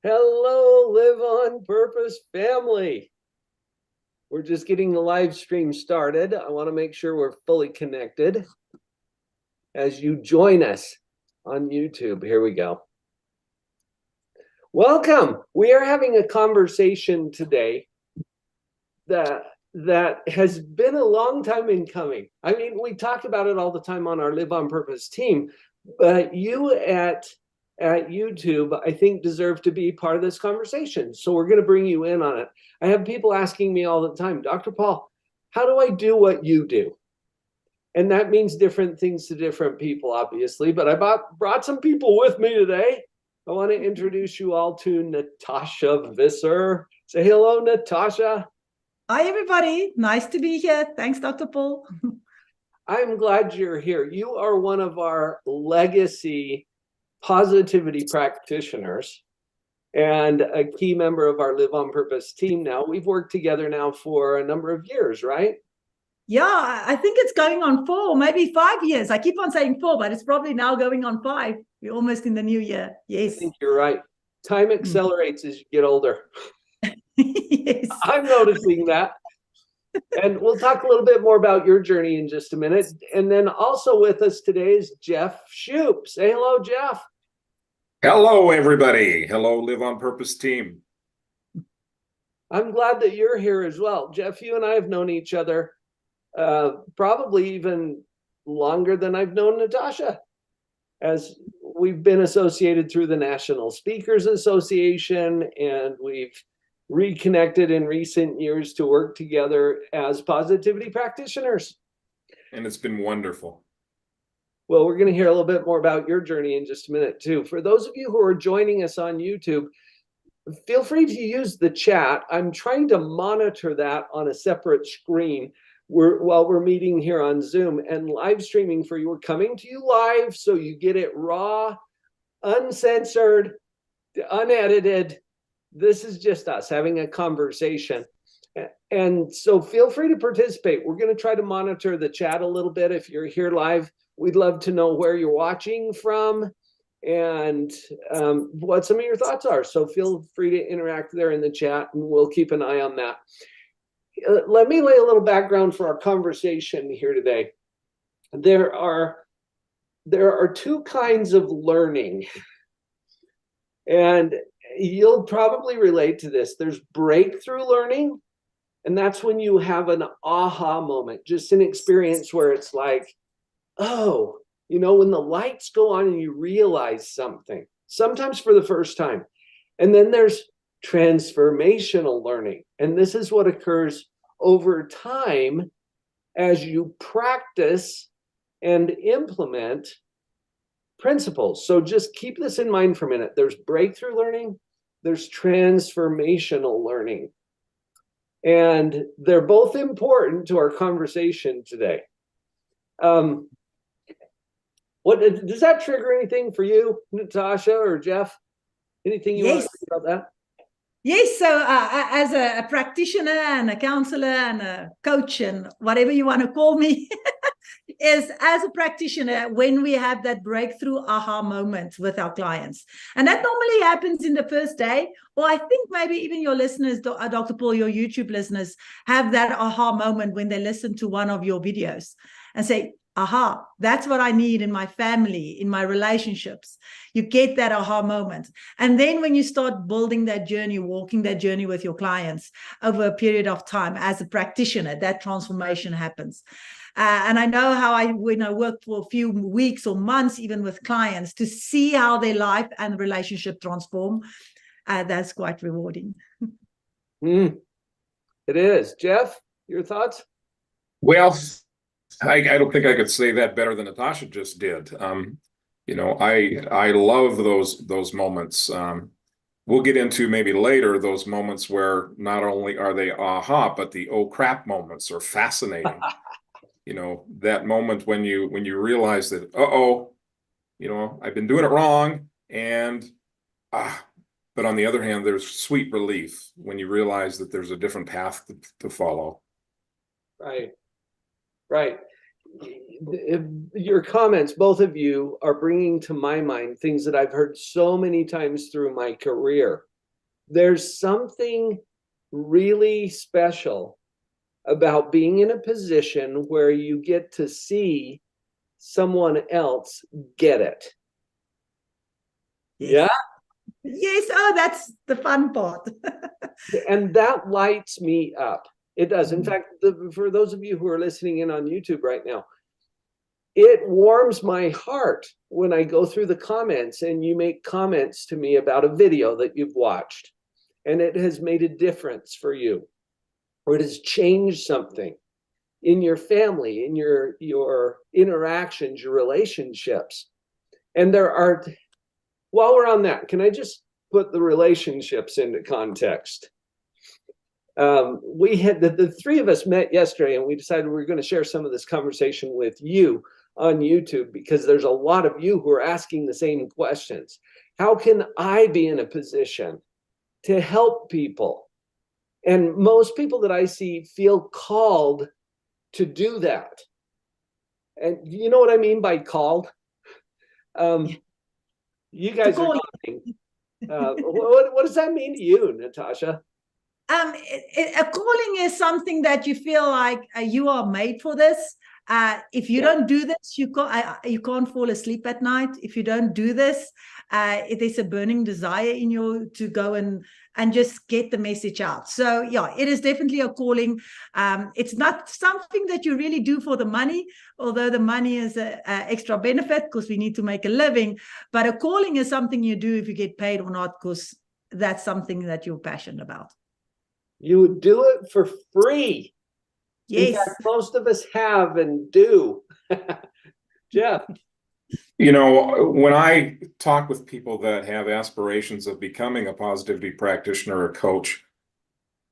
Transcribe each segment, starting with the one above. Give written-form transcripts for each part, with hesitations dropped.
Hello, Live on Purpose family. We're just getting the live stream started. I want to make sure we're fully connected as you join us on YouTube. Here we go. Welcome. We are having a conversation today that has been a long time in coming. I mean, we talk about it all the time on our Live on Purpose team, but you at YouTube, I think, deserve to be part of this conversation. So we're going to bring you in on it. I have people asking me all the time, Dr. Paul, how do I do what you do? And that means different things to different people, obviously. But I brought some people with me today. I want to introduce you all to Natasja Visser. Say hello, Natasja. Hi, everybody. Nice to be here. Thanks, Dr. Paul. I'm glad you're here. You are one of our legacy positivity practitioners and a key member of our Live on Purpose team now. We've worked together now for a number of years, right? Yeah, I think it's going on 4, maybe 5 years. I keep on saying 4, but it's probably now going on 5. We're almost in the new year. Yes. I think you're right. Time accelerates as you get older. Yes. I'm noticing that. And we'll talk a little bit more about your journey in just a minute. And then also with us today is Jeff Shoop. Say hello, Jeff. Hello, everybody. Hello, Live on Purpose team. I'm glad that you're here as well. Jeff, you and I have known each other probably even longer than I've known Natasja, as we've been associated through the National Speakers Association, and we've reconnected in recent years to work together as positivity practitioners. And it's been wonderful. Well, we're going to hear a little bit more about your journey in just a minute, too. For those of you who are joining us on YouTube, feel free to use the chat. I'm trying to monitor that on a separate screen while we're meeting here on Zoom and live streaming for you. We're coming to you live, so you get it raw, uncensored, unedited. This is just us having a conversation. And so feel free to participate. We're going to try to monitor the chat a little bit. If you're here live, we'd love to know where you're watching from and what some of your thoughts are. So feel free to interact there in the chat, and we'll keep an eye on that. Let me lay a little background for our conversation here today. There are 2 kinds of learning, and you'll probably relate to this. There's breakthrough learning, and that's when you have an aha moment, just an experience where it's like, oh, you know, when the lights go on and you realize something, sometimes for the first time. And then there's transformational learning. And this is what occurs over time as you practice and implement principles. So just keep this in mind for a minute. There's breakthrough learning, there's transformational learning. And they're both important to our conversation today. What does that trigger anything for you, Natasja or Jeff? Anything you want to say about that? Yes, so as a practitioner and a counselor and a coach and whatever you want to call me, is as a practitioner, when we have that breakthrough aha moment with our clients. And that normally happens in the first day, or I think maybe even your listeners, Dr. Paul, your YouTube listeners, have that aha moment when they listen to one of your videos and say, aha, that's what I need in my family, in my relationships. You get that aha moment. And then when you start building that journey, walking that journey with your clients over a period of time as a practitioner, that transformation happens. And I know how when I work for a few weeks or months, even with clients, to see how their life and relationship transform, that's quite rewarding. It is. Jeff, your thoughts? Well, I don't think I could say that better than Natasja just did. You know, I love those moments. We'll get into maybe later those moments where not only are they aha, but the oh crap moments are fascinating. You know, that moment when you realize that, uh-oh, you know, I've been doing it wrong, and but on the other hand, there's sweet relief when you realize that there's a different path to follow. Right. Your comments, both of you, are bringing to my mind things that I've heard so many times through my career. There's something really special about being in a position where you get to see someone else get it. Yes. Yeah. Yes. Oh, that's the fun part. And that lights me up. It does. In Mhm. fact, for those of you who are listening in on YouTube right now, it warms my heart when I go through the comments and you make comments to me about a video that you've watched and it has made a difference for you, or it has changed something in your family, in your interactions, your relationships. And there are, while we're on that, can I just put the relationships into context? We had the three of us met yesterday and we decided we were going to share some of this conversation with you on YouTube because there's a lot of you who are asking the same questions. How can I be in a position to help people? And most people that I see feel called to do that. And you know what I mean by called? You guys are nodding. What does that mean to you, Natasja? A calling is something that you feel like you are made for this. If you don't do this, you can't fall asleep at night. If you don't do this, there's a burning desire in you to go and just get the message out. So yeah, it is definitely a calling. It's not something that you really do for the money, although the money is an extra benefit because we need to make a living. But a calling is something you do if you get paid or not, because that's something that you're passionate about. You would do it for free. Yes. In fact, most of us have and do. Jeff. You know, when I talk with people that have aspirations of becoming a positivity practitioner or coach,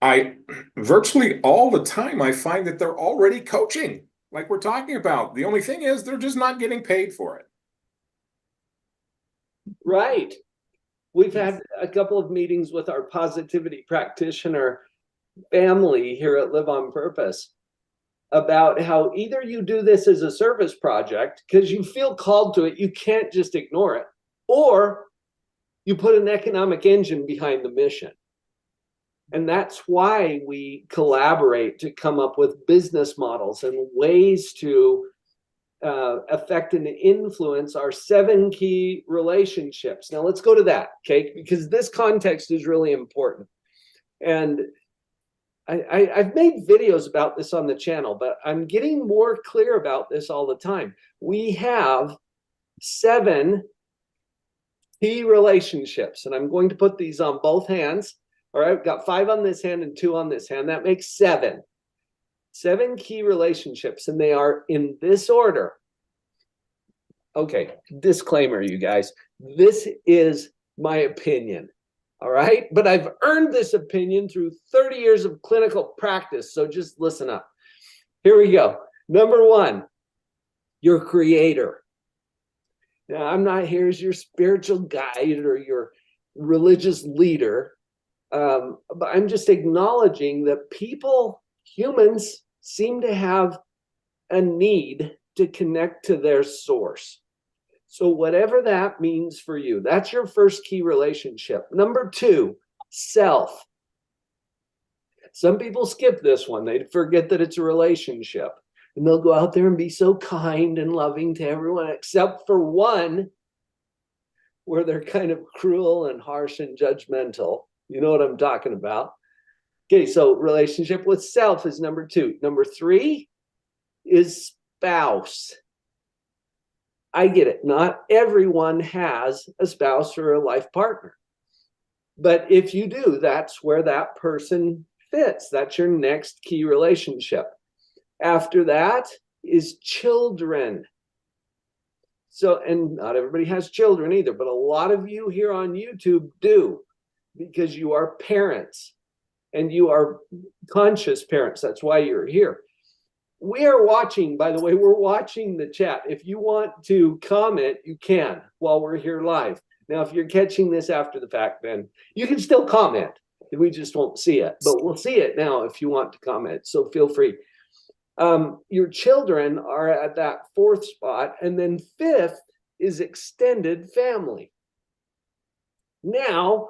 I virtually all the time I find that they're already coaching, like we're talking about. The only thing is they're just not getting paid for it. Right. We've had a couple of meetings with our positivity practitioner family here at Live on Purpose about how either you do this as a service project because you feel called to it, you can't just ignore it, or you put an economic engine behind the mission. And that's why we collaborate to come up with business models and ways to affect and influence our 7 key relationships. Now let's go to that, okay? Because this context is really important. And I've made videos about this on the channel, but I'm getting more clear about this all the time. We have 7 key relationships, and I'm going to put these on both hands. All right, I've got 5 on this hand and 2 on this hand. That makes 7. 7 key relationships, and they are in this order. Okay, disclaimer, you guys. This is my opinion. All right, but I've earned this opinion through 30 years of clinical practice, so just listen up. Here we go. Number 1, your creator. Now, I'm not here as your spiritual guide or your religious leader, but I'm just acknowledging that people, humans, seem to have a need to connect to their source. So whatever that means for you, that's your first key relationship. Number 2, self. Some people skip this one. They forget that it's a relationship. And they'll go out there and be so kind and loving to everyone, except for one where they're kind of cruel and harsh and judgmental. You know what I'm talking about. Okay, so relationship with self is number 2. Number 3 is spouse. I get it. Not everyone has a spouse or a life partner. But if you do, that's where that person fits. That's your next key relationship. After that is children. So, and not everybody has children either, but a lot of you here on YouTube do, because you are parents and you are conscious parents. That's why you're here. We are watching, by the way, we're watching the chat. If you want to comment, you can while we're here live. Now, if you're catching this after the fact, then you can still comment. We just won't see it, but we'll see it now if you want to comment. So feel free. Your children are at that 4th spot. And then 5th is extended family. Now,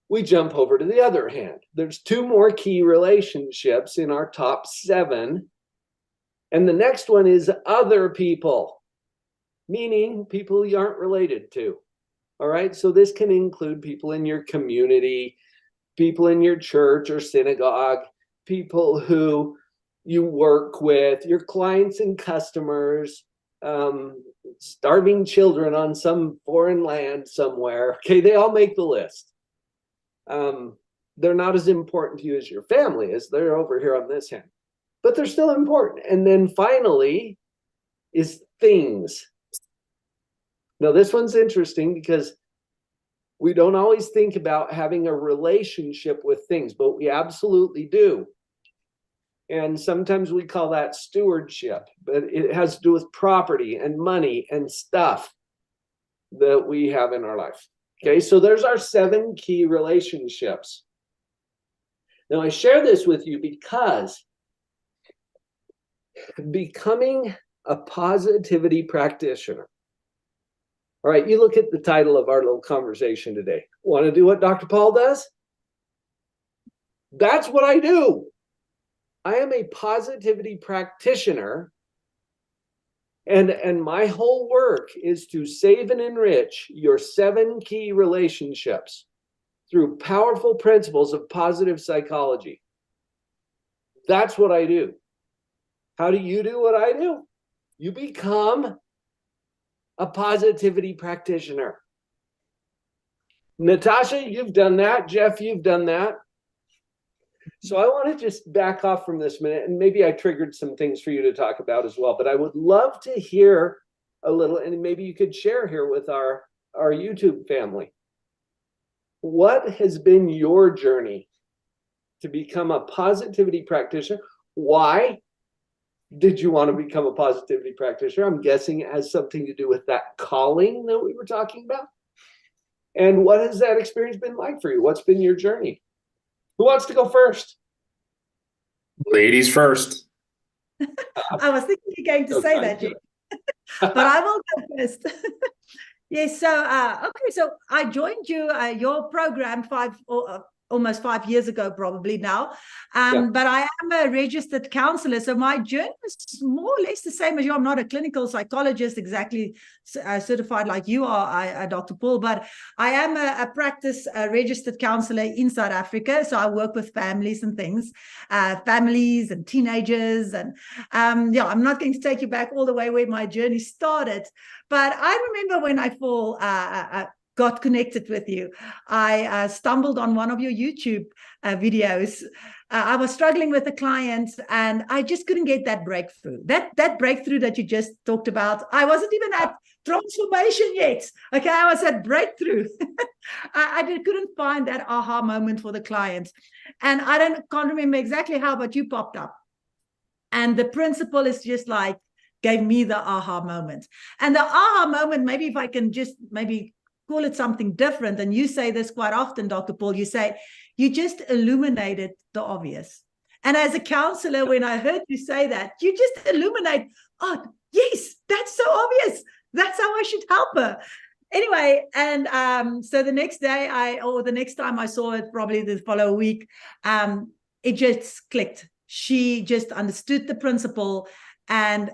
we jump over to the other hand. There's 2 more key relationships in our top 7. And the next one is other people, meaning people you aren't related to. All right. So this can include people in your community, people in your church or synagogue, people who you work with, your clients and customers, starving children on some foreign land somewhere. Okay, they all make the list. They're not as important to you as your family is. They're over here on this hand, but they're still important. And then finally is things. Now, this one's interesting because we don't always think about having a relationship with things, but we absolutely do. And sometimes we call that stewardship, but it has to do with property and money and stuff that we have in our life. Okay, so there's our 7 key relationships. Now, I share this with you because becoming a positivity practitioner. All right, you look at the title of our little conversation today. Want to do what Dr. Paul does? That's what I do. I am a positivity practitioner, and my whole work is to save and enrich your 7 key relationships through powerful principles of positive psychology. That's what I do. How do you do what I do? You become a positivity practitioner. Natasha, you've done that. Jeff, you've done that. So I want to just back off from this minute, and maybe I triggered some things for you to talk about as well, but I would love to hear a little, and maybe you could share here with our YouTube family. What has been your journey to become a positivity practitioner? Why did you want to become a positivity practitioner? I'm guessing it has something to do with that calling that we were talking about. And what has that experience been like for you? What's been your journey? Who wants to go first? Ladies first. I was thinking you're going to say that, Jeff. But I will go first. Yes, so okay, so I joined your program almost 5 years ago, probably now. But I am a registered counselor. So my journey is more or less the same as you. I'm not a clinical psychologist exactly certified like you are, Dr. Paul, but I am a registered counselor in South Africa. So I work with families and things, families and teenagers. And I'm not going to take you back all the way where my journey started. But I remember when I got connected with you, I stumbled on one of your YouTube videos. I was struggling with a client and I just couldn't get that breakthrough. That breakthrough that you just talked about, I wasn't even at transformation yet. Okay, I was at breakthrough. I couldn't find that aha moment for the client. And can't remember exactly how, but you popped up. And the principle is just like, gave me the aha moment. And the aha moment, maybe if I can just call it something different. And you say this quite often, Dr. Paul, you say, you just illuminated the obvious. And as a counselor, when I heard you say that, you just illuminate, oh, yes, that's so obvious. That's how I should help her. Anyway, and so the next day, or the next time I saw it, probably the following week, it just clicked. She just understood the principle. And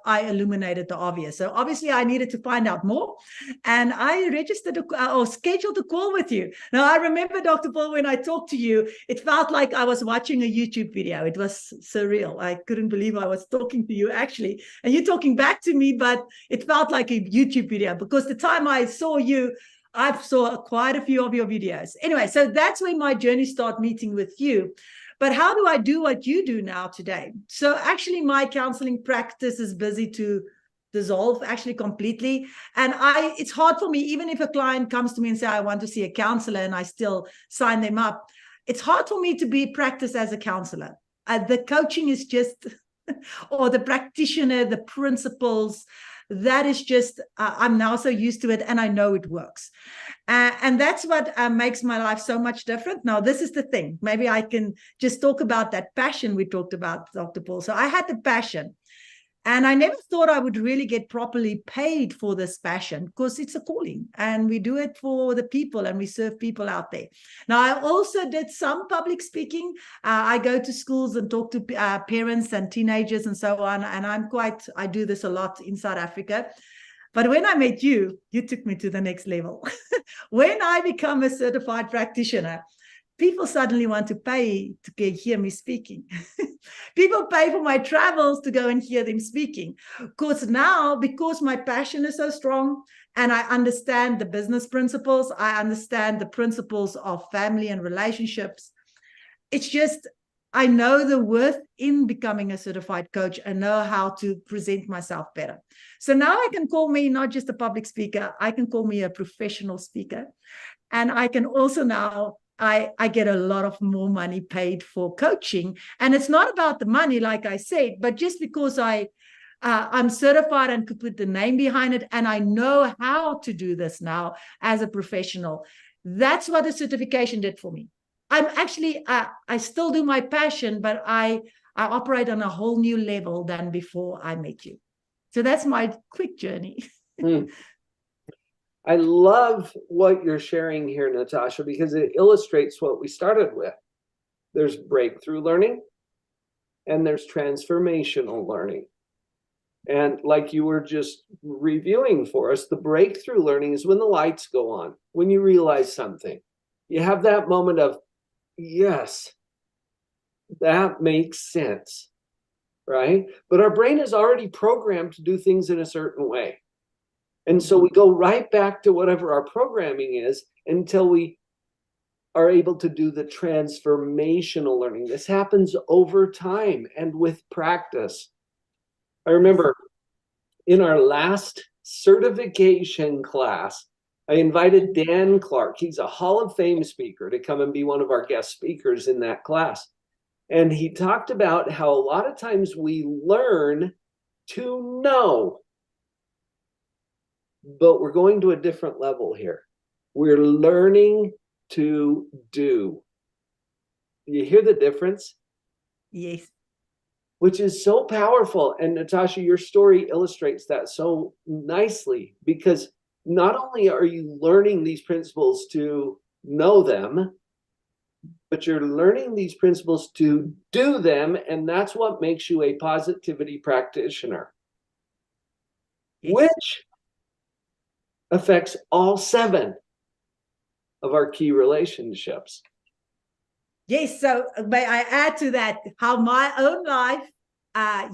I illuminated the obvious. So obviously I needed to find out more. And I registered or scheduled a call with you. Now I remember, Dr. Paul, when I talked to you, it felt like I was watching a YouTube video. It was surreal. I couldn't believe I was talking to you actually. And you're talking back to me, but it felt like a YouTube video because the time I saw you, I saw quite a few of your videos. Anyway, so that's when my journey started meeting with you. But how do I do what you do now today? So actually my counseling practice is busy to dissolve actually completely. And it's hard for me, even if a client comes to me and say, I want to see a counselor and I still sign them up. It's hard for me to practice as a counselor. The coaching is just, or the practitioner, the principles, that is just, I'm now so used to it and I know it works. And that's what makes my life so much different. Now, this is the thing. Maybe I can just talk about that passion we talked about, Dr. Paul. So I had the passion. And I never thought I would really get properly paid for this passion, because it's a calling and we do it for the people and we serve people out there. Now, I also did some public speaking. I go to schools and talk to parents and teenagers and so on. And I do this a lot in South Africa. But when I met you, you took me to the next level. When I become a certified practitioner, people suddenly want to pay to hear me speaking. People pay for my travels to go and hear them speaking. Because my passion is so strong and I understand the business principles, I understand the principles of family and relationships. It's just, I know the worth in becoming a certified coach and know how to present myself better. So now I can call me not just a public speaker, I can call me a professional speaker. And I can also now, I get a lot of more money paid for coaching. And it's not about the money, like I said, but just because I'm certified and could put the name behind it, and I know how to do this now as a professional. That's what the certification did for me. I'm actually, I still do my passion, but I operate on a whole new level than before I met you. So that's my quick journey. I love what you're sharing here, Natasja, because it illustrates what we started with. There's breakthrough learning and there's transformational learning. And like you were just reviewing for us, the breakthrough learning is when the lights go on, when you realize something. You have that moment of, yes, that makes sense, right? But our brain is already programmed to do things in a certain way. And so we go right back to whatever our programming is until we are able to do the transformational learning. This happens over time and with practice. I remember in our last certification class, I invited Dan Clark. He's a Hall of Fame speaker to come and be one of our guest speakers in that class. And he talked about how a lot of times we learn to know, but we're going to a different level here. We're learning to do. You hear the difference? Yes. Which is so powerful. And Natasja, your story illustrates that so nicely, because not only are you learning these principles to know them, but you're learning these principles to do them. And that's what makes you a positivity practitioner, Yes. which affects all 7 of our key relationships. Yes, so may I add to that how my own life,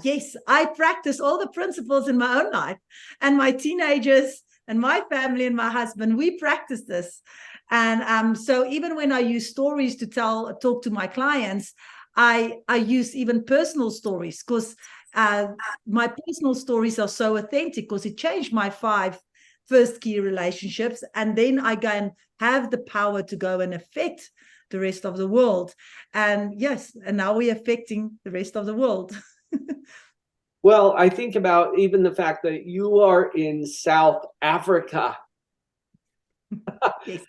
yes, I practice all the principles in my own life, and my teenagers and my family and my husband, we practice this. And so even when I use stories to talk to my clients, I use even personal stories, because my personal stories are so authentic, because it changed my 5 first key relationships, and then I go and have the power to go and affect the rest of the world. And yes, and now we're affecting the rest of the world. Well, I think about even the fact that you are in South Africa. Yes.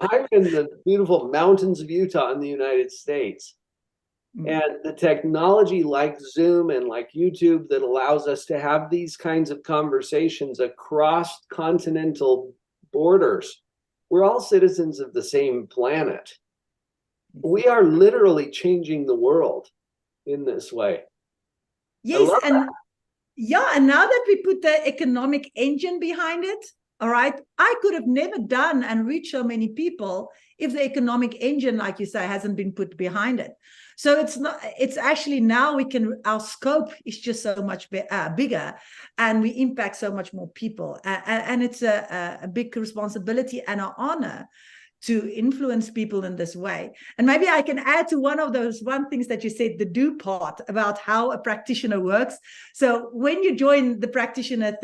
I'm in the beautiful mountains of Utah in the United States. And the technology like Zoom and like YouTube that allows us to have these kinds of conversations across continental borders. We're all citizens of the same planet. We are literally changing the world in this way. Yes, and yeah, and now that we put the economic engine behind it, all right, I could have never done and reached so many people if the economic engine, like you say, hasn't been put behind it. So it's actually now our scope is just so much bigger, and we impact so much more people. And it's a big responsibility and an honor to influence people in this way. And maybe I can add to one things that you said, the do part, about how a practitioner works. So when you join the practitioner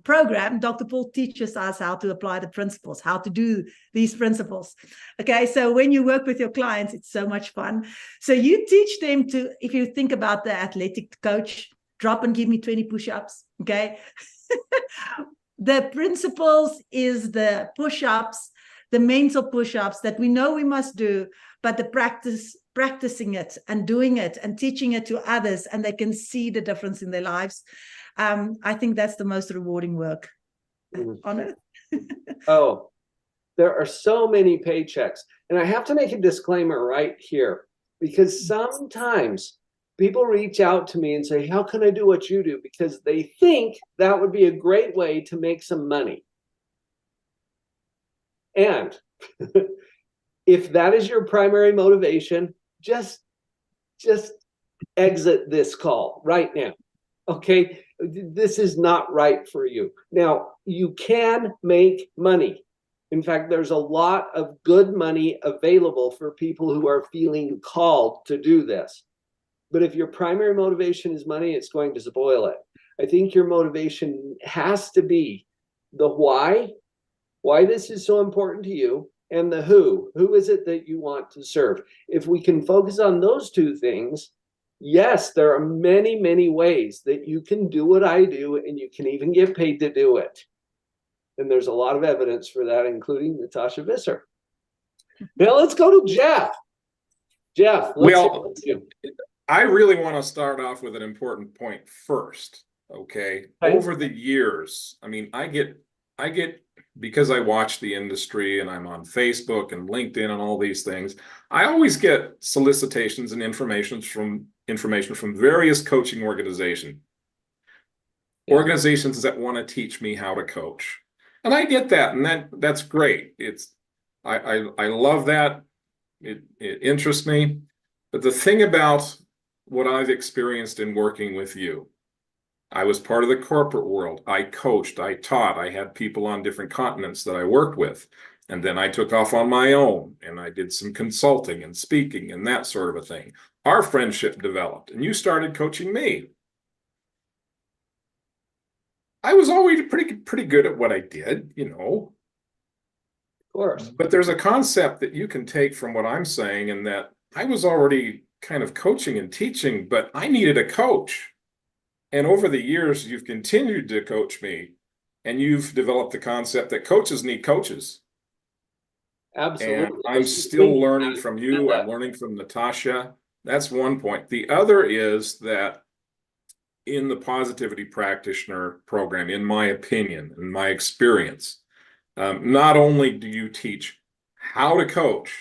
program, Dr. Paul teaches us how to apply the principles, how to do these principles. Okay, so when you work with your clients, it's so much fun. So you teach them to, if you think about the athletic coach, drop and give me 20 push-ups, okay? The principles is the push-ups, the mental push-ups that we know we must do, but the practicing it and doing it and teaching it to others, and they can see the difference in their lives. I think that's the most rewarding work on earth. Oh, there are so many paychecks. And I have to make a disclaimer right here, because sometimes people reach out to me and say, how can I do what you do? Because they think that would be a great way to make some money. And if that is your primary motivation, just exit this call right now. Okay, this is not right for you. Now, you can make money. In fact, there's a lot of good money available for people who are feeling called to do this. But if your primary motivation is money, it's going to spoil it. I think your motivation has to be the why this is so important to you, and the who. Who is it that you want to serve? If we can focus on those two things, yes, there are many, many ways that you can do what I do, and you can even get paid to do it. And there's a lot of evidence for that, including Natasja Visser. Now let's go to Jeff. Jeff, let's I really want to start off with an important point first. Okay. Over the years, I mean, I get because I watch the industry and I'm on Facebook and LinkedIn and all these things, I always get solicitations and information from various coaching organizations that want to teach me how to coach. And I get that, and that's great. I love that. It interests me. But the thing about what I've experienced in working with you, I was part of the corporate world. I coached, I taught, I had people on different continents that I worked with. And then I took off on my own and I did some consulting and speaking and that sort of a thing. Our friendship developed and you started coaching me. I was always pretty good at what I did, you know. Of course. But there's a concept that you can take from what I'm saying, in that I was already kind of coaching and teaching, but I needed a coach. And over the years, you've continued to coach me, and you've developed the concept that coaches need coaches. Absolutely. And I'm still learning from you. I'm learning from Natasja. That's one point. The other is that in the Positivity Practitioner program, in my opinion, in my experience, not only do you teach how to coach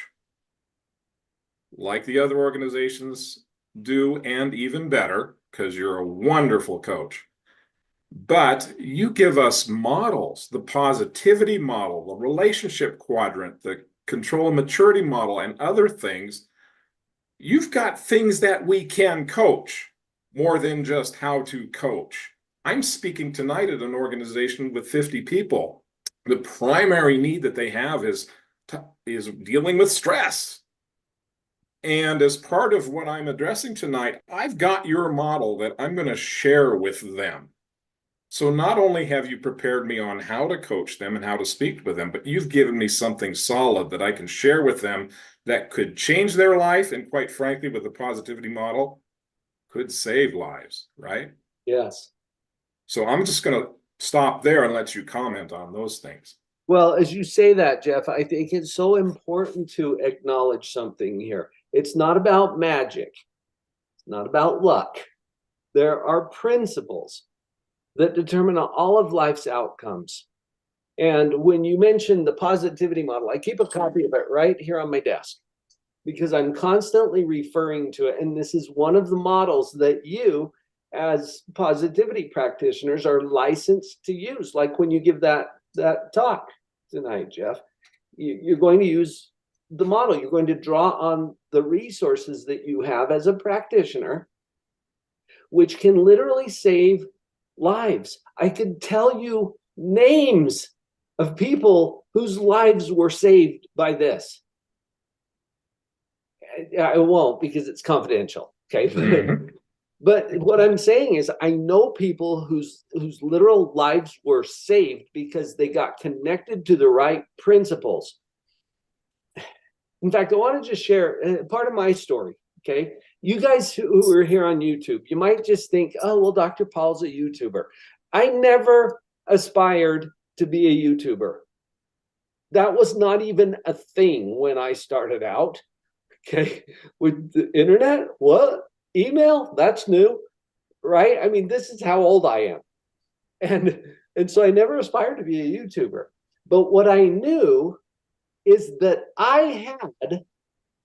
like the other organizations do, and even better, because you're a wonderful coach, but you give us models, the positivity model, the relationship quadrant, the control and maturity model, and other things. You've got things that we can coach more than just how to coach. I'm speaking tonight at an organization with 50 people. The primary need that they have is dealing with stress. And as part of what I'm addressing tonight, I've got your model that I'm going to share with them. So not only have you prepared me on how to coach them and how to speak with them, but you've given me something solid that I can share with them that could change their life, and quite frankly, with the positivity model, could save lives, right? Yes. So I'm just going to stop there and let you comment on those things. Well, as you say that, Jeff, I think it's so important to acknowledge something here. It's not about magic. It's not about luck. There are principles that determine all of life's outcomes. And when you mention the positivity model, I keep a copy of it right here on my desk because I'm constantly referring to it. And this is one of the models that you, as positivity practitioners, are licensed to use. Like when you give that talk tonight, Jeff, you're going to use the model. You're going to draw on the resources that you have as a practitioner, which can literally save lives. I could tell you names of people whose lives were saved by this. I won't, because it's confidential. Okay. Mm-hmm. But what I'm saying is I know people whose literal lives were saved because they got connected to the right principles. In fact, I want to just share part of my story. Okay. You guys who are here on YouTube, you might just think, oh, well, Dr. Paul's a YouTuber. I never aspired to be a YouTuber. That was not even a thing when I started out. Okay. With the internet, what? Email? That's new, right? I mean, this is how old I am. And so I never aspired to be a YouTuber. But what I knew is that I had,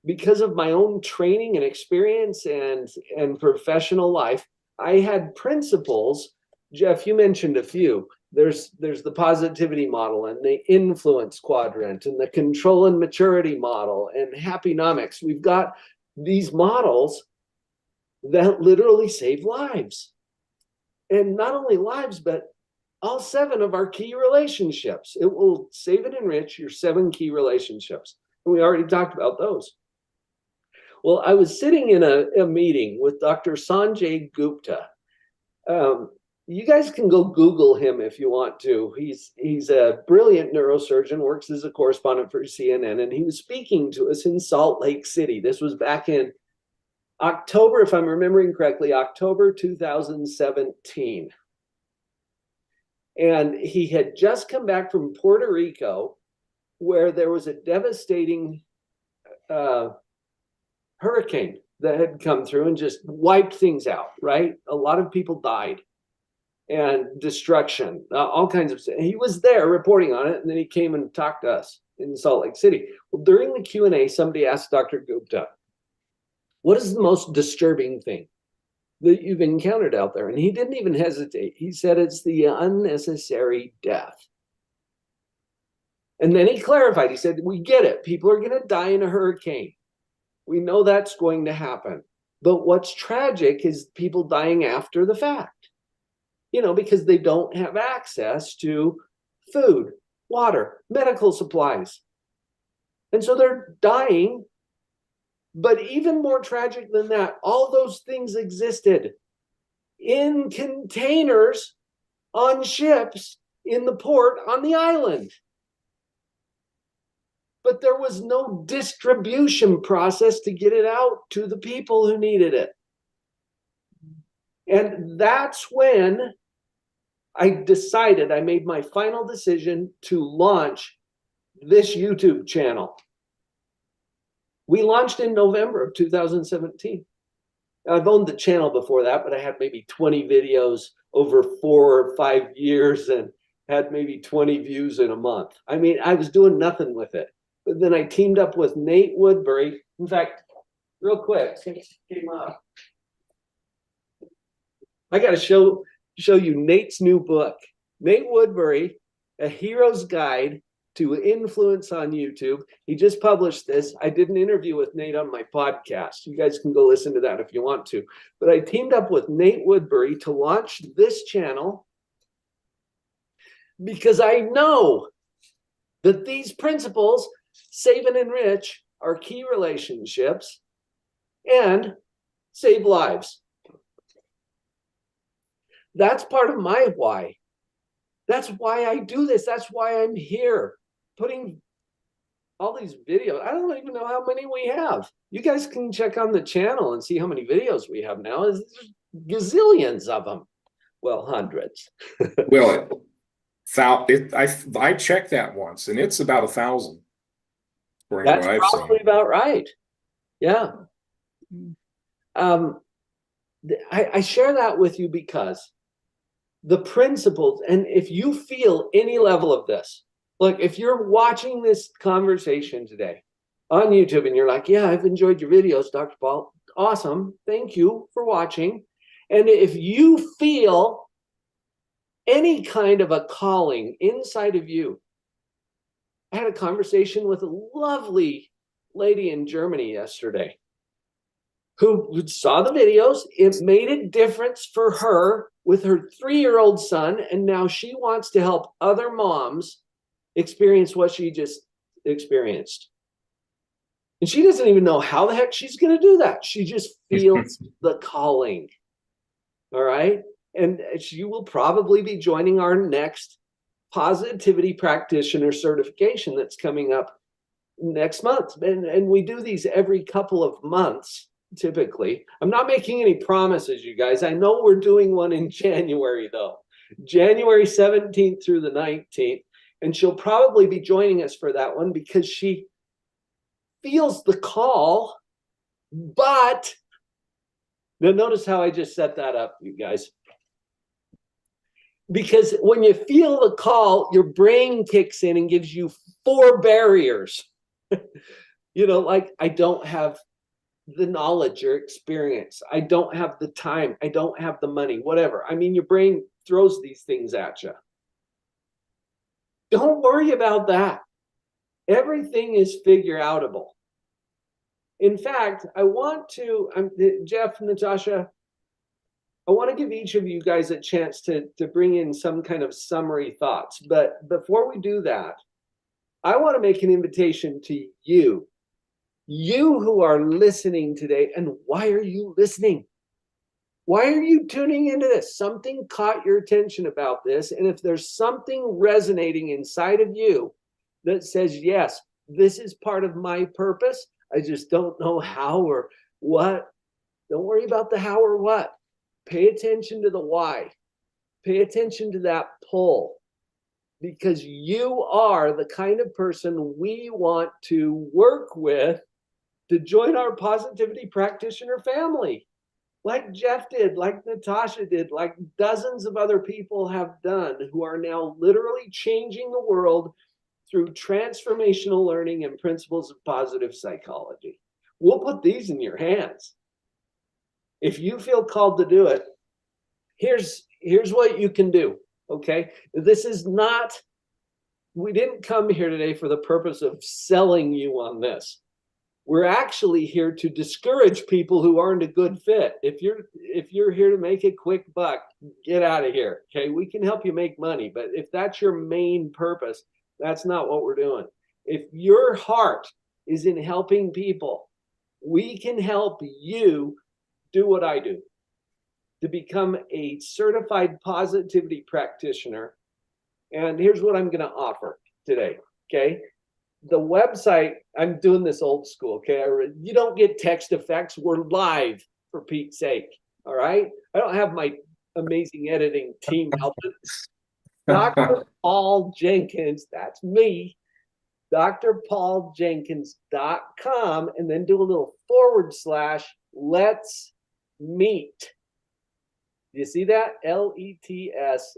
because of my own training and experience and professional life, I had principles. Jeff, you mentioned a few. There's the positivity model and the influence quadrant and the control and maturity model and Happynomics. We've got these models that literally save lives. And not only lives, but all 7 of our key relationships. It will save and enrich your 7 key relationships. And we already talked about those. Well, I was sitting in a meeting with Dr. Sanjay Gupta. You guys can go Google him if you want to. He's a brilliant neurosurgeon, works as a correspondent for CNN, and he was speaking to us in Salt Lake City. This was back in October, if I'm remembering correctly, October 2017. And he had just come back from Puerto Rico, where there was a devastating hurricane that had come through and just wiped things out, right? A lot of people died and destruction, all kinds of stuff. He was there reporting on it, and then he came and talked to us in Salt Lake City. Well, during the Q&A, somebody asked Dr. Gupta, what is the most disturbing thing that you've encountered out there? And he didn't even hesitate. He said it's the unnecessary death. And then he clarified. He said, we get it. People are going to die in a hurricane. We know that's going to happen. But what's tragic is people dying after the fact, because they don't have access to food, water, medical supplies. And so they're dying. But even more tragic than that, all those things existed in containers on ships in the port on the island. But there was no distribution process to get it out to the people who needed it. And that's when I made my final decision to launch this YouTube channel. We launched in November of 2017. I've owned the channel before that, but I had maybe 20 videos over 4 or 5 years and had maybe 20 views in a month. I mean, I was doing nothing with it. But then I teamed up with Nate Woodbury. In fact, real quick, since it came up, I got to show you Nate's new book. Nate Woodbury, A Hero's Guide to Influence on YouTube. He just published this. I did an interview with Nate on my podcast. You guys can go listen to that if you want to. But I teamed up with Nate Woodbury to launch this channel because I know that these principles, save and enrich our key relationships and save lives. That's part of my why. That's why I do this. That's why I'm here putting all these videos. I don't even know how many we have. You guys can check on the channel and see how many videos we have now. There's gazillions of them. Well, hundreds. Well, I checked that once, and it's about 1,000. That's probably about right. Yeah. I share that with you because the principles, and if you feel any level of this, look, if you're watching this conversation today on YouTube and you're like, yeah, I've enjoyed your videos, Dr. Paul, awesome. Thank you for watching. And if you feel any kind of a calling inside of you, I had a conversation with a lovely lady in Germany yesterday who saw the videos. It made a difference for her with her 3-year-old son, and now she wants to help other moms experience what she just experienced. And she doesn't even know how the heck she's going to do that. She just feels the calling. All right. And she will probably be joining our next positivity practitioner certification that's coming up next month. And we do these every couple of months, typically. I'm not making any promises, you guys. I know we're doing one in January, though. January 17th through the 19th. And she'll probably be joining us for that one because she feels the call, but now notice how I just set that up, you guys. Because when you feel the call, your brain kicks in and gives you 4 barriers. You know, like, I don't have the knowledge or experience. I don't have the time. I don't have the money, whatever. I mean, your brain throws these things at you. Don't worry about that. Everything is figure outable. In fact, I want to, Jeff, Natasja, I want to give each of you guys a chance to bring in some kind of summary thoughts. But before we do that, I want to make an invitation to you who are listening today. And why are you listening? Why are you tuning into this? Something caught your attention about this. And if there's something resonating inside of you that says, yes, this is part of my purpose, I just don't know how or what, don't worry about the how or what. Pay attention to the why. Pay attention to that pull, because you are the kind of person we want to work with to join our positivity practitioner family. Like Jeff did, like Natasja did, like dozens of other people have done, who are now literally changing the world through transformational learning and principles of positive psychology. We'll put these in your hands. If you feel called to do it, here's what you can do, okay? This is not, we didn't come here today for the purpose of selling you on this. We're actually here to discourage people who aren't a good fit. If you're here to make a quick buck, get out of here, okay? We can help you make money, but if that's your main purpose, that's not what we're doing. If your heart is in helping people, we can help you do what I do, to become a certified positivity practitioner. And here's what I'm going to offer today, okay? The website, I'm doing this old school, okay? You don't get text effects. We're live, for Pete's sake, all right? I don't have my amazing editing team helping. Dr. Paul Jenkins, that's me, drpauljenkins.com, and then do a little / let's meet. You see that? LETSMEET.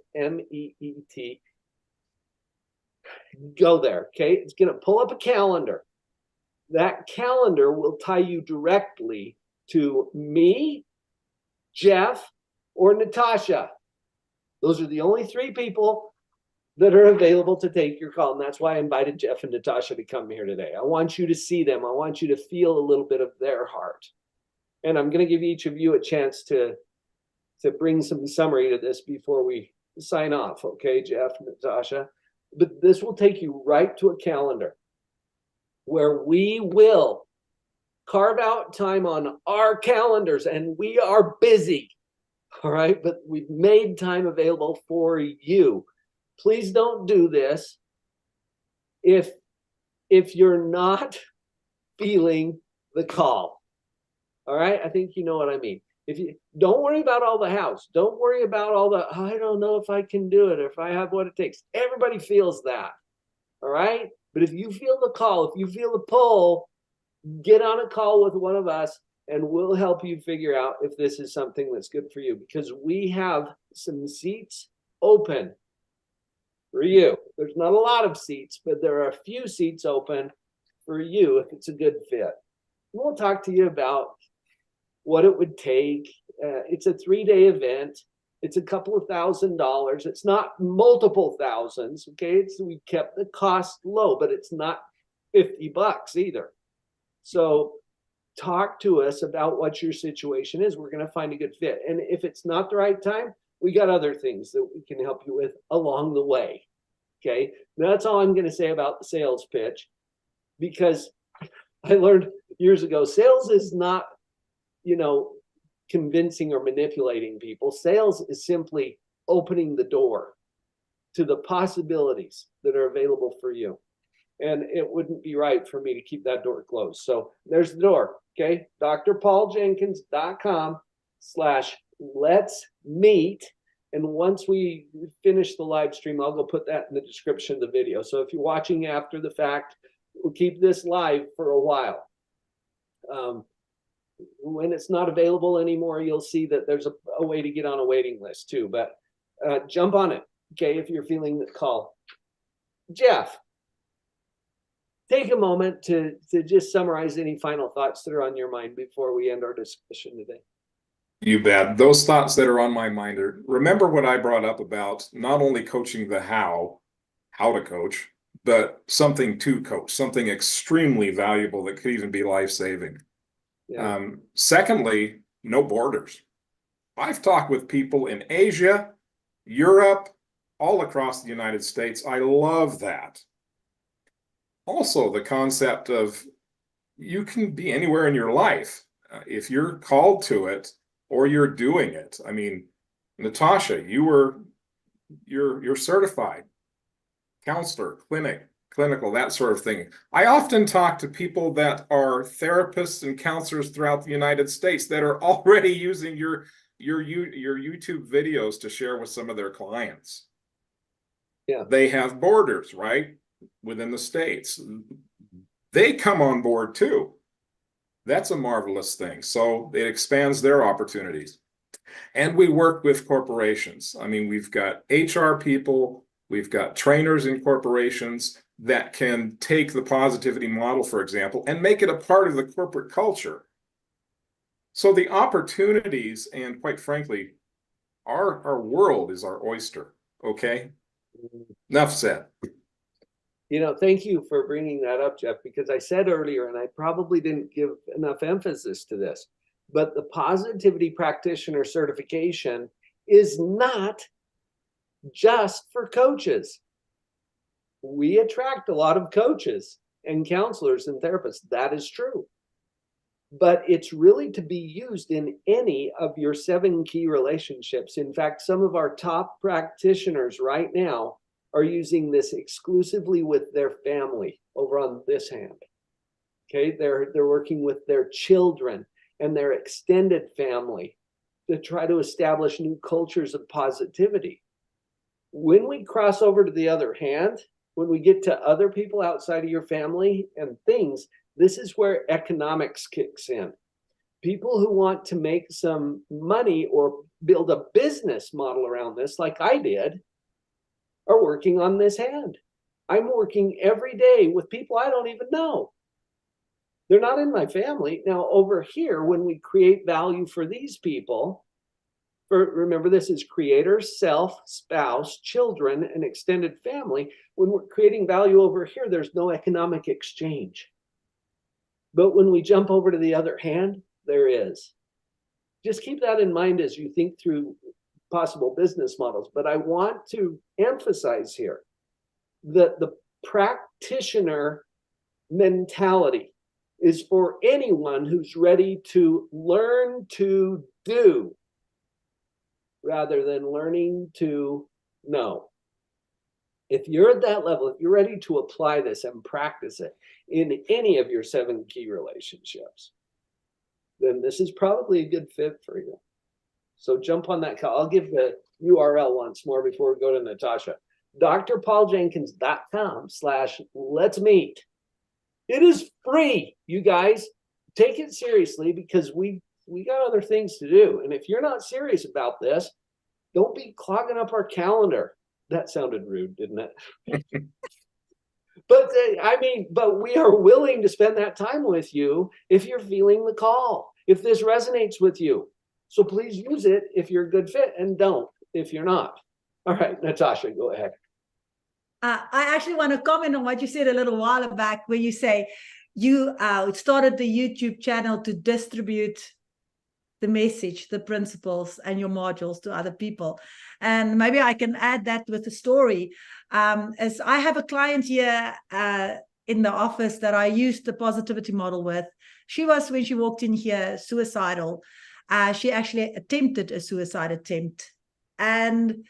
Go there, okay? It's going to pull up a calendar. That calendar will tie you directly to me, Jeff, or Natasja. Those are the only 3 people that are available to take your call. And that's why I invited Jeff and Natasja to come here today. I want you to see them. I want you to feel a little bit of their heart. And I'm going to give each of you a chance to bring some summary to this before we sign off, okay, Jeff and Natasja? But this will take you right to a calendar where we will carve out time on our calendars, and we are busy, all right? But we've made time available for you. Please don't do this if you're not feeling the call, all right? I think you know what I mean. If you don't worry about all the hows, don't worry about all the, I don't know if I can do it, or if I have what it takes. Everybody feels that, all right? But if you feel the call, if you feel the pull, get on a call with one of us and we'll help you figure out if this is something that's good for you, because we have some seats open for you. There's not a lot of seats, but there are a few seats open for you if it's a good fit. We'll talk to you about what it would take. It's a 3-day event. It's a couple of $1,000s. It's not multiple thousands, okay? We kept the cost low, but it's not $50 either. So talk to us about what your situation is. We're going to find a good fit. And if it's not the right time, we got other things that we can help you with along the way, okay? Now, that's all I'm going to say about the sales pitch, because I learned years ago, sales is not, convincing or manipulating people. Sales is simply opening the door to the possibilities that are available for you. And it wouldn't be right for me to keep that door closed. So there's the door, okay? drpauljenkins.com / let's meet. And once we finish the live stream, I'll go put that in the description of the video. So if you're watching after the fact, we'll keep this live for a while. When it's not available anymore, you'll see that there's a way to get on a waiting list too. But jump on it, okay, if you're feeling the call. Jeff, take a moment to just summarize any final thoughts that are on your mind before we end our discussion today. You bet. Those thoughts that are on my mind are, remember what I brought up about not only coaching the how to coach, but something to coach, something extremely valuable that could even be life-saving. Yeah. Secondly, no borders. I've talked with people in Asia, Europe, all across the United States. I love that. Also, the concept of you can be anywhere in your life if you're called to it or you're doing it. I mean, Natasja, you're certified counselor, clinical, that sort of thing. I often talk to people that are therapists and counselors throughout the United States that are already using your YouTube videos to share with some of their clients. Yeah. They have borders, right? Within the states. They come on board too. That's a marvelous thing. So it expands their opportunities. And we work with corporations. I mean, we've got HR people, we've got trainers in corporations that can take the positivity model, for example, and make it a part of the corporate culture. So the opportunities, and quite frankly, our world is our oyster. Okay? Enough said. You know, thank you for bringing that up, Jeff, because I said earlier, and I probably didn't give enough emphasis to this, but the Positivity Practitioner certification is not just for coaches. We attract a lot of coaches and counselors and therapists. That is true. But it's really to be used in any of your 7 key relationships. In fact, some of our top practitioners right now are using this exclusively with their family over on this hand. Okay, they're working with their children and their extended family to try to establish new cultures of positivity. When we cross over to the other hand, when we get to other people outside of your family and things, this is where economics kicks in. People who want to make some money or build a business model around this, like I did, are working on this hand. I'm working every day with people I don't even know. They're not in my family. Now, over here, when we create value for these people, remember this is creator, self, spouse, children, and extended family. When we're creating value over here, there's no economic exchange. But when we jump over to the other hand, there is. Just keep that in mind as you think through possible business models. But I want to emphasize here that the practitioner mentality is for anyone who's ready to learn to do rather than learning to know. If you're at that level, if you're ready to apply this and practice it in any of your 7 key relationships, then this is probably a good fit for you. So jump on that call. I'll give the URL once more before we go to Natasja. drpauljenkins.com/let's meet. It is free, you guys. Take it seriously because we got other things to do. And if you're not serious about this, don't be clogging up our calendar. That sounded rude, didn't it? But but we are willing to spend that time with you if you're feeling the call, if this resonates with you. So please use it if you're a good fit and don't if you're not. All right, Natasja, go ahead. I actually want to comment on what you said a little while back where you say you started the YouTube channel to distribute the message, the principles, and your modules to other people. And maybe I can add that with a story. As I have a client here in the office that I used the positivity model with. She was, when she walked in here, suicidal. She actually attempted a suicide attempt. And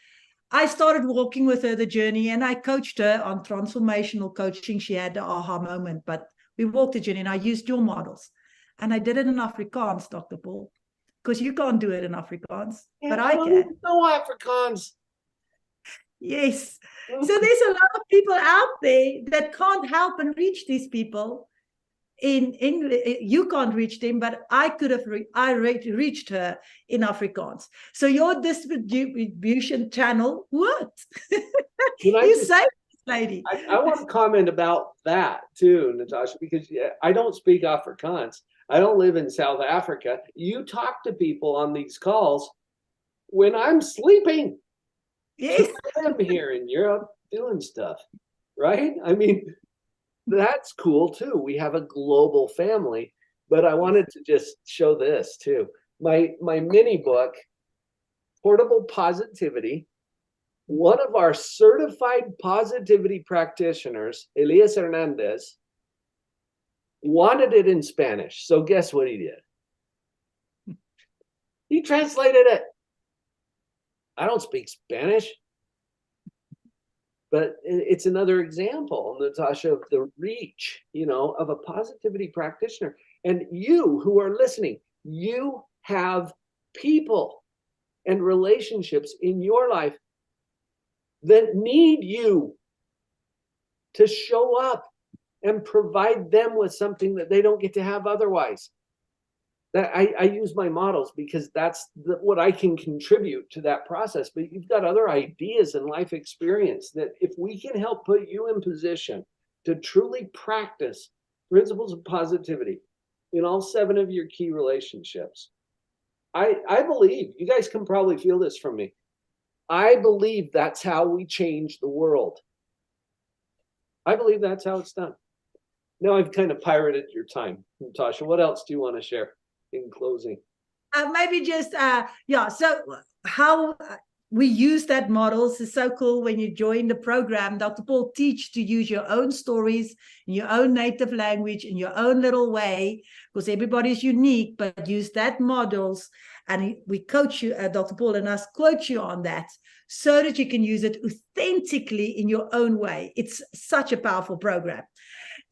I started walking with her the journey, and I coached her on transformational coaching. She had the aha moment, but we walked the journey, and I used your models. And I did it in Afrikaans, Dr. Paul. because you can't do it in Afrikaans, Yeah, but I don't can. even know Afrikaans. Yes. So there's a lot of people out there that can't help and reach these people in English. You can't reach them, but I could have reached her in Afrikaans. So your distribution channel worked. You saved this lady. I want to comment about that too, Natasja, because I don't speak Afrikaans. I don't live in South Africa. You talk to people on these calls when I'm sleeping. Yes. I'm here in Europe doing stuff, right? I mean, that's cool too. We have a global family, but I wanted to just show this too. My mini book, Portable Positivity. One of our certified positivity practitioners, Elias Hernandez, wanted it in Spanish. So guess what he did? He translated it. I don't speak Spanish, but it's another example, Natasja, of the reach, of a positivity practitioner. And you who are listening, you have people and relationships in your life that need you to show up and provide them with something that they don't get to have otherwise. That I use my models because that's what I can contribute to that process. But you've got other ideas and life experience that if we can help put you in position to truly practice principles of positivity in all 7 of your key relationships, I believe, you guys can probably feel this from me, I believe that's how we change the world. I believe that's how it's done. Now I've kind of pirated your time, Natasja. What else do you want to share in closing? Maybe just, so how we use that models is so cool. When you join the program, Dr. Paul teach to use your own stories in your own native language, in your own little way, because everybody's unique, but use that models. And we coach you, Dr. Paul and us coach you on that so that you can use it authentically in your own way. It's such a powerful program.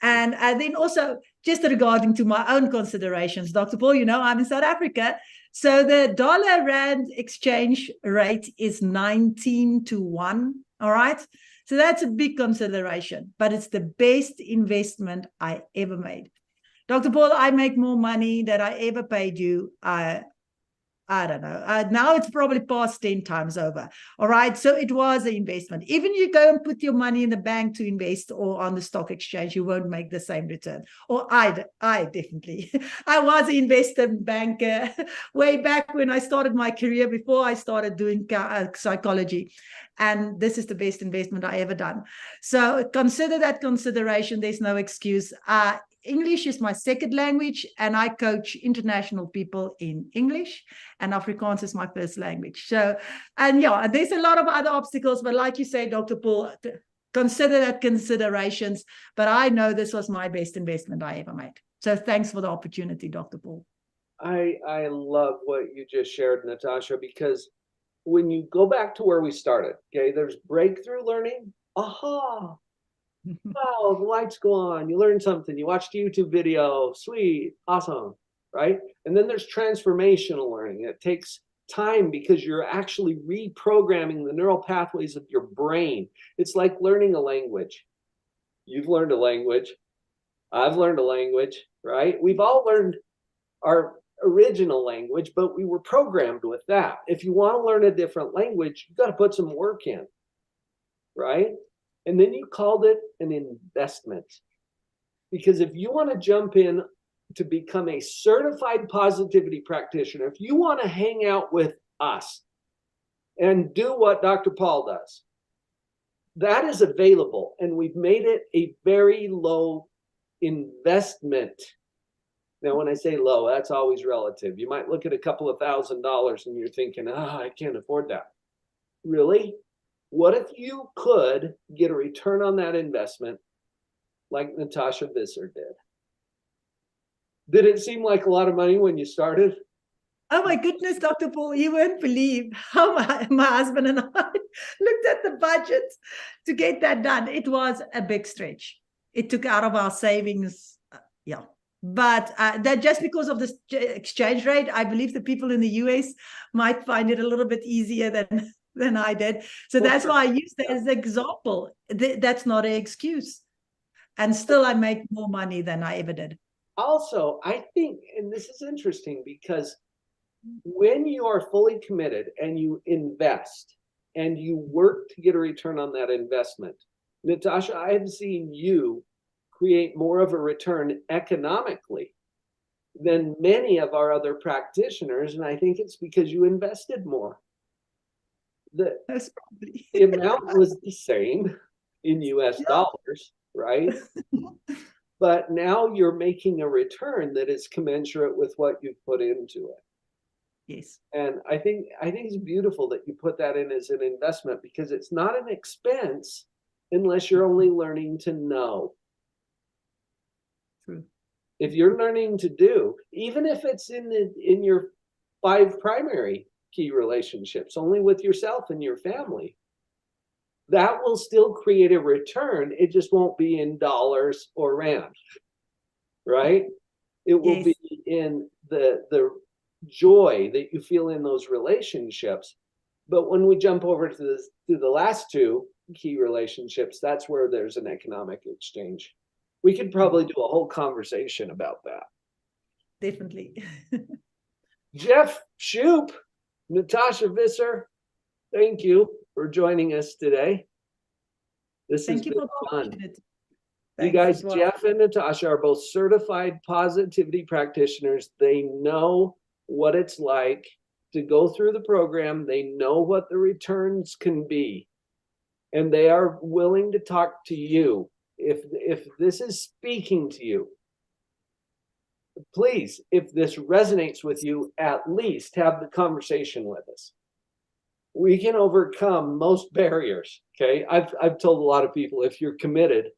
And then also, just regarding to my own considerations, Dr. Paul, I'm in South Africa. So the dollar-rand exchange rate is 19-1, all right? So that's a big consideration, but it's the best investment I ever made. Dr. Paul, I make more money than I ever paid you. I don't know. Now it's probably past 10 times over. All right. So it was an investment. Even you go and put your money in the bank to invest or on the stock exchange, you won't make the same return. Or I definitely. I was an investment banker way back when I started my career, before I started doing psychology. And this is the best investment I ever done. So consider that consideration. There's no excuse. English is my second language, and I coach international people in English, and Afrikaans is my first language. So, and there's a lot of other obstacles, but like you say, Dr. Paul, consider that considerations, but I know this was my best investment I ever made. So thanks for the opportunity, Dr. Paul. I love what you just shared, Natasja, because when you go back to where we started, okay, there's breakthrough learning. Aha. Wow, the lights go on, you learn something, you watched a YouTube video, sweet, awesome, right? And then there's transformational learning. It takes time because you're actually reprogramming the neural pathways of your brain. It's like learning a language. You've learned a language. I've learned a language, right? We've all learned our original language, but we were programmed with that. If you want to learn a different language, you've got to put some work in, right? And then you called it an investment. Because if you want to jump in to become a certified positivity practitioner, if you want to hang out with us and do what Dr. Paul does, that is available. And we've made it a very low investment. Now, when I say low, that's always relative. You might look at a couple of $1,000s and you're thinking, I can't afford that. Really? What if you could get a return on that investment like Natasja Visser did? Did it seem like a lot of money when you started? Oh my goodness, Dr. Paul, you won't believe how my husband and I looked at the budget to get that done. It was a big stretch. It took out of our savings. But that just because of the exchange rate, I believe the people in the US might find it a little bit easier than I did. So that's why I use that as an example. That's not an excuse. And still I make more money than I ever did. Also, I think, and this is interesting, because when you are fully committed and you invest and you work to get a return on that investment, Natasja, I have seen you create more of a return economically than many of our other practitioners. And I think it's because you invested more. That's probably The amount was the same in US dollars, right? But now you're making a return that is commensurate with what you've put into it. Yes. And I think it's beautiful that you put that in as an investment, because it's not an expense unless you're only learning to know. True. If you're learning to do, even if it's in your 5 primary key relationships, only with yourself and your family, that will still create a return. It just won't be in dollars or rand, right? It will be in the joy that you feel in those relationships. But when we jump over to the last 2 key relationships, that's where there's an economic exchange. We could probably do a whole conversation about that. Definitely. Jeff Shoop, Natasja Visser, thank you for joining us today. This has been fun. You guys, Jeff and Natasja are both certified positivity practitioners. They know what it's like to go through the program. They know what the returns can be. And they are willing to talk to you. If this is speaking to you, please, if this resonates with you, at least have the conversation with us. We can overcome most barriers, okay? I've told a lot of people, if you're committed,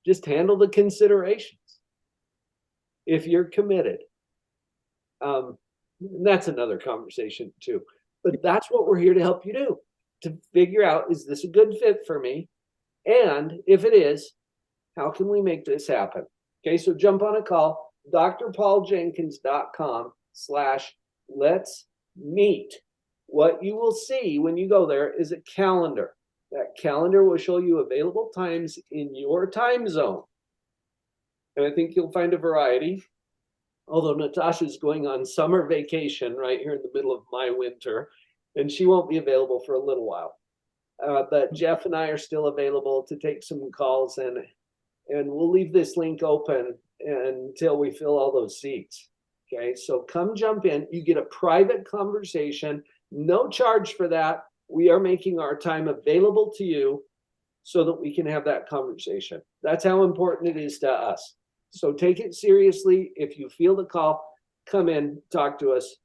just handle the considerations. If you're committed, that's another conversation too. But that's what we're here to help you do, to figure out, is this a good fit for me? And if it is, how can we make this happen? Okay, so jump on a call, drpauljenkins.com/let's meet. What you will see when you go there is a calendar. That calendar will show you available times in your time zone. And I think you'll find a variety. Although Natasja's going on summer vacation right here in the middle of my winter, and she won't be available for a little while. But Jeff and I are still available to take some calls, and we'll leave this link open until we fill all those seats. Okay, so come jump in. You get a private conversation, no charge for that. We are making our time available to you so that we can have that conversation. That's how important it is to us. So take it seriously. If you feel the call, come in, talk to us,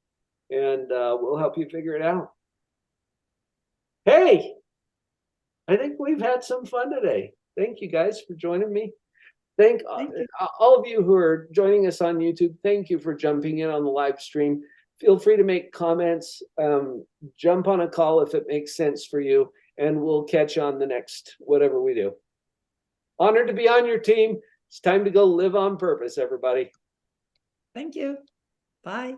and we'll help you figure it out. Hey, I think we've had some fun today. Thank you guys for joining me. Thank you. All of you who are joining us on YouTube. Thank you for jumping in on the live stream. Feel free to make comments. Jump on a call if it makes sense for you, and we'll catch you on the next whatever we do. Honored to be on your team. It's time to go live on purpose, everybody. Thank you. Bye.